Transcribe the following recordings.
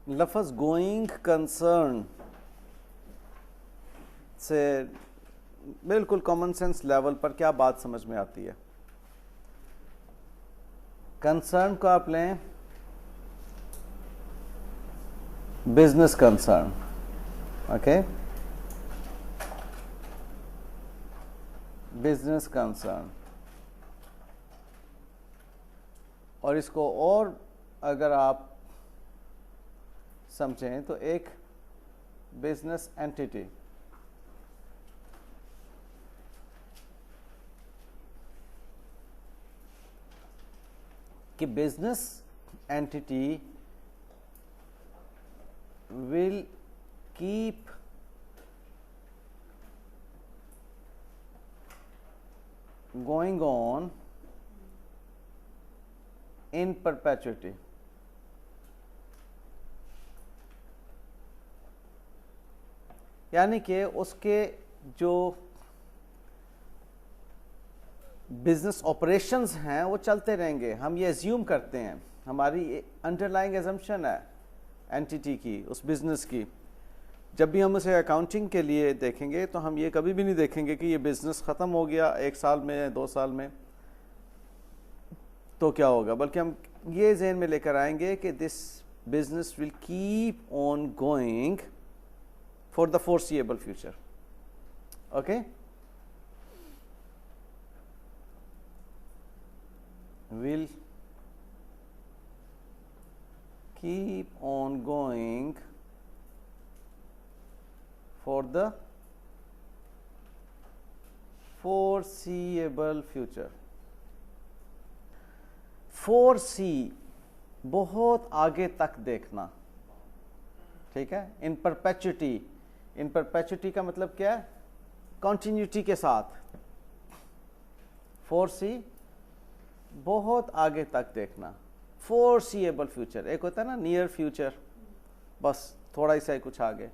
लफ्ज़ going concern से बिल्कुल कॉमन सेंस लेवल पर क्या बात समझ में आती है? कंसर्न को आप लें business concern, okay, business concern, और इसको और अगर आप समझें तो एक बिजनेस एंटिटी, कि business entity will keep going on in perpetuity. यानी कि उसके जो बिजनेस ऑपरेशंस हैं वो चलते रहेंगे। हम ये एज्यूम करते हैं, हमारी अंडरलाइंग एजम्पशन है एंटिटी की, उस बिजनेस की। जब भी हम उसे अकाउंटिंग के लिए देखेंगे तो हम ये कभी भी नहीं देखेंगे कि ये बिजनेस ख़त्म हो गया 1 साल में, 2 साल में तो क्या होगा, बल्कि हम ये ज़हन में लेकर आएंगे कि this business will keep on going for the foreseeable future. Okay, will keep on going for the foreseeable future। foresee बहुत आगे तक देखना, ठीक है। इन परपेचुटी, इन परपेचुटी का मतलब क्या है? कॉन्टिन्यूटी के साथ। foresee बहुत आगे तक देखना, फोरसीएबल फ्यूचर। एक होता है ना नियर फ्यूचर, बस थोड़ा सा कुछ आगे,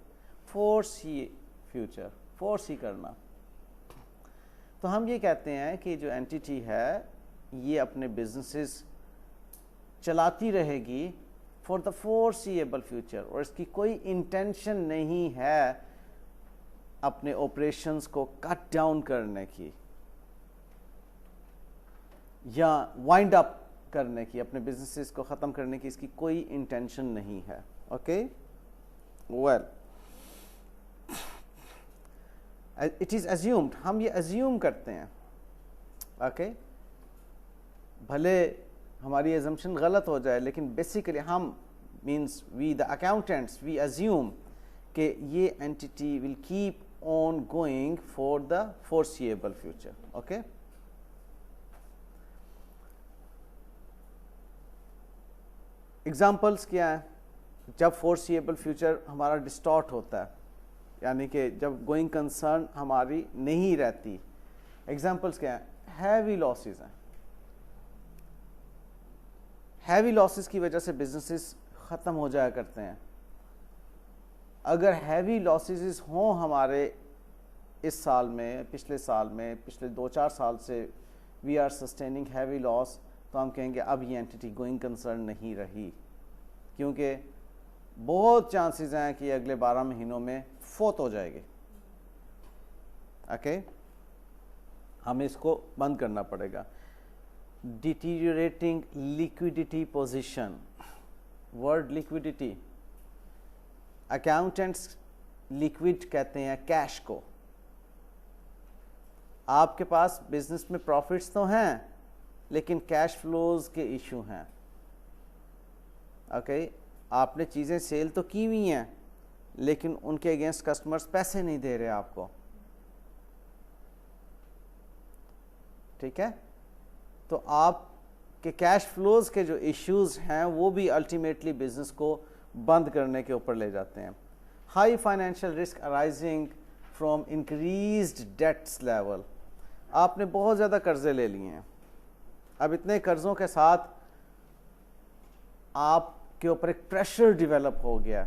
फोरसी फ्यूचर, फोरसी करना। तो हम ये कहते हैं कि जो एंटिटी है ये अपने बिजनेसेस चलाती रहेगी फॉर द फोरसीएबल फ्यूचर, और इसकी कोई इंटेंशन नहीं है अपने ऑपरेशंस को कट डाउन करने की या वाइंड अप करने की, अपने बिजनेसेस को ख़त्म करने की इसकी कोई इंटेंशन नहीं है। Okay, well, it is assumed, हम ये अज्यूम करते हैं। ओके, भले हमारी एजम्पशन गलत हो जाए, लेकिन बेसिकली हम means we the accountants we assume कि ये entity will keep on going for the foreseeable future. Okay, examples क्या है? जब फोरसीएबल फ्यूचर हमारा डिस्टॉर्ट होता है, यानी कि जब गोइंग कंसर्न हमारी नहीं रहती। एग्जाम्पल्स क्या है? हैवी लॉसेस हैं। हैवी लॉसेस की वजह से बिजनेसेस ख़त्म हो जाया करते हैं। अगर हैवी लॉसेस हों हमारे इस साल में, पिछले साल में, पिछले 2-4 साल से we are sustaining heavy loss, तो हम कहेंगे अब ये एंटिटी गोइंग कंसर्न नहीं रही, क्योंकि बहुत चांसेस हैं कि अगले 12 महीनों में फोत हो जाएगी। ओके, हमें इसको बंद करना पड़ेगा। Deteriorating liquidity position, word liquidity, accountants liquid कहते हैं कैश को। आपके पास बिजनेस में प्रॉफिट्स तो हैं लेकिन कैश फ्लोज के इशू हैं। ओके, आपने चीज़ें सेल तो की हुई हैं लेकिन उनके अगेंस्ट कस्टमर्स पैसे नहीं दे रहे आपको, ठीक है। तो आपके कैश फ्लोज के जो इश्यूज हैं वो भी अल्टीमेटली बिजनेस को बंद करने के ऊपर ले जाते हैं। High financial risk arising from increased debts level, आपने बहुत ज़्यादा कर्जे ले लिए हैं, अब इतने कर्जों के साथ आपके ऊपर एक प्रेशर डेवलप हो गया,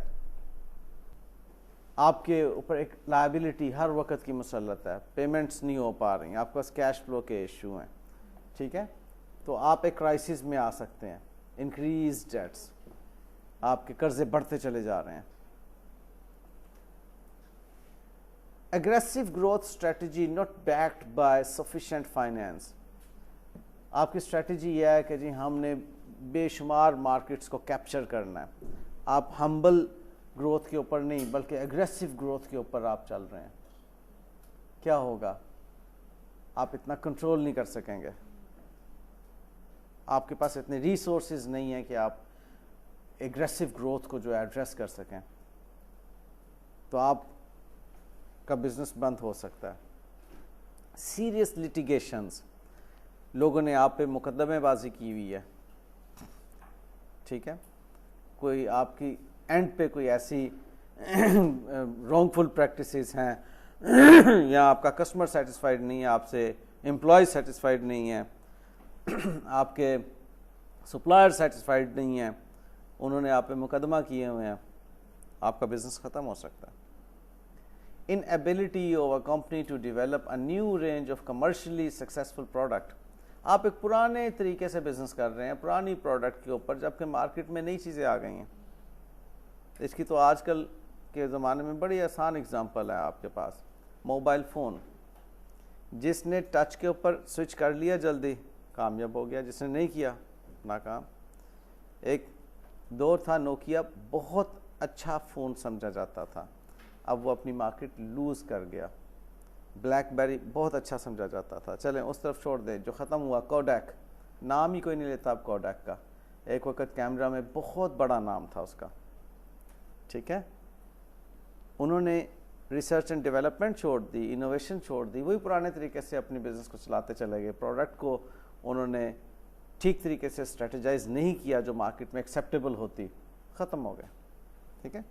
आपके ऊपर एक लायबिलिटी हर वक्त की मुसल्लत है, पेमेंट्स नहीं हो पा रही, आपके पास कैश फ्लो के इशू हैं, ठीक है। तो आप एक क्राइसिस में आ सकते हैं, इंक्रीज डेट्स। आपके कर्जे बढ़ते चले जा रहे हैं। Aggressive growth strategy not backed by sufficient finance. आपकी स्ट्रेटजी यह है कि जी हमने बेशुमार मार्केट्स को कैप्चर करना है। आप हम्बल ग्रोथ के ऊपर नहीं बल्कि एग्रेसिव ग्रोथ के ऊपर आप चल रहे हैं। क्या होगा? आप इतना कंट्रोल नहीं कर सकेंगे, आपके पास इतने रिसोर्सेज नहीं है कि आप एग्रेसिव ग्रोथ को जो एड्रेस कर सकें, तो आप का बिजनेस बंद हो सकता है। सीरियस लिटिगेशंस, लोगों ने आप पे मुकदमेबाजी की हुई है, ठीक है, कोई आपकी एंड पे कोई ऐसी रॉन्गफुल प्रैक्टिसेस हैं या आपका कस्टमर सेटिस्फाइड नहीं है, आपसे एम्प्लॉय सेटिस्फाइड नहीं है, आपके सप्लायर सेटिस्फाइड नहीं है, उन्होंने आप पे मुकदमा किए हुए हैं, आपका बिजनेस ख़त्म हो सकता है। Inability of a company to develop a new range of commercially successful product, आप एक पुराने तरीके से बिजनेस कर रहे हैं पुरानी प्रोडक्ट के ऊपर, जबकि मार्केट में नई चीज़ें आ गई हैं। इसकी तो आजकल के ज़माने में बड़ी आसान एग्जांपल है आपके पास, मोबाइल फ़ोन। जिसने टच के ऊपर स्विच कर लिया जल्दी कामयाब हो गया, जिसने नहीं किया नाकाम। एक दौर था नोकिया बहुत अच्छा फ़ोन समझा जाता था, अब वो अपनी मार्केट लूज़ कर गया। ब्लैकबेरी बहुत अच्छा समझा जाता था, चलें उस तरफ छोड़ दें। जो ख़त्म हुआ कोडैक, नाम ही कोई नहीं लेता अब कोडैक का। एक वक्त कैमरा में बहुत बड़ा नाम था उसका, ठीक है। उन्होंने रिसर्च एंड डेवलपमेंट छोड़ दी, इनोवेशन छोड़ दी, वही पुराने तरीके से अपनी बिज़नेस को चलाते चले गए। प्रोडक्ट को उन्होंने ठीक तरीके से स्ट्रेटेजाइज नहीं किया जो मार्केट में एक्सेप्टेबल होती, ख़त्म हो गए, ठीक है।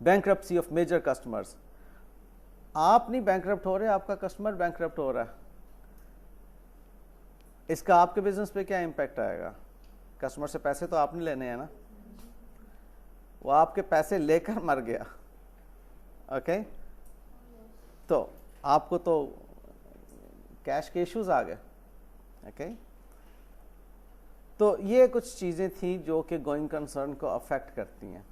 बैंकरप्सी ऑफ मेजर कस्टमर्स, आप नहीं बैंकरप्ट हो रहे, आपका कस्टमर बैंकरप्ट हो रहा है। इसका आपके बिजनेस पे क्या इम्पैक्ट आएगा? कस्टमर से पैसे तो आपने लेने हैं ना, वो आपके पैसे लेकर मर गया, ओके। तो आपको तो कैश के इश्यूज आ गए, ओके। तो ये कुछ चीज़ें थी जो कि गोइंग कंसर्न को अफेक्ट करती हैं।